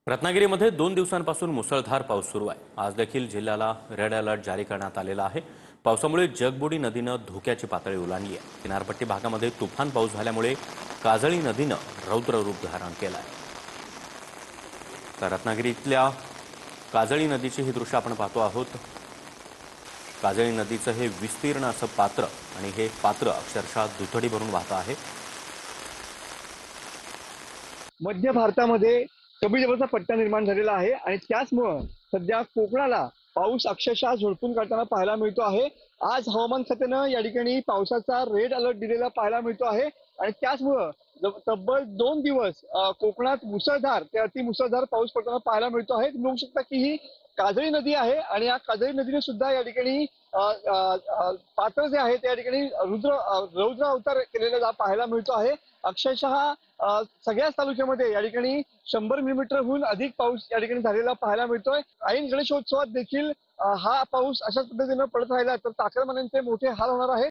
रत्नागिरीमध्ये 2 दिवसांपासून मुसळधार पाऊस सुरू आहे। आज देखील जिल्ह्याला रेड अलर्ट जारी करण्यात आलेला आहे। पावसामुळे जगबुडी नदीनं धोक्याची पातळी ओलांडली आहे। किनारपट्टी भागामध्ये तुफान पाऊस झाल्यामुळे काजळी नदीनं रौद्र रूप धारण केलं आहे। तर रत्नागिरीतल्या काजळी नदीची ही दृश्य आपण पाहतो आहोत। काजळी नदीचं हे विस्तीर्ण असं पात्र आणि हे पात्र अक्षरशः दुथडी भरून वाहत आहे। मध्य भारतामध्ये कमी दाबाचा पट्टा निर्माण झालेला आहे आणि त्याचमुळं सध्या कोकणाला पाऊस अक्षरशः झोडपून काढताना पाहायला मिळतो आहे। आज हवामान खात्यानं या ठिकाणी पावसाचा रेड अलर्ट दिलेला पाहायला मिळतो आहे आणि त्याचमुळं तब्बल 2 दिवस कोकणात मुसळधार ते अतिमुसळधार पाऊस पडताना पाहायला मिळतो आहे। तुम्ही बघू शकता की ही काजळी नदी आहे आणि या काजळी नदीने सुद्धा या ठिकाणी पात्र जे आहे त्या ठिकाणी रौद्र अवतार केलेला पाहायला मिळतो आहे। अक्षरशः सगळ्याच तालुक्यामध्ये या ठिकाणी 100 मिलीमीटरहून अधिक पाऊस या ठिकाणी झालेला पाहायला मिळतोय। ऐन गणेशोत्सवात देखील हा पाऊस अशाच पद्धतीनं पडत राहिला तर चाकरमान्यांचे मोठे हाल होणार आहे।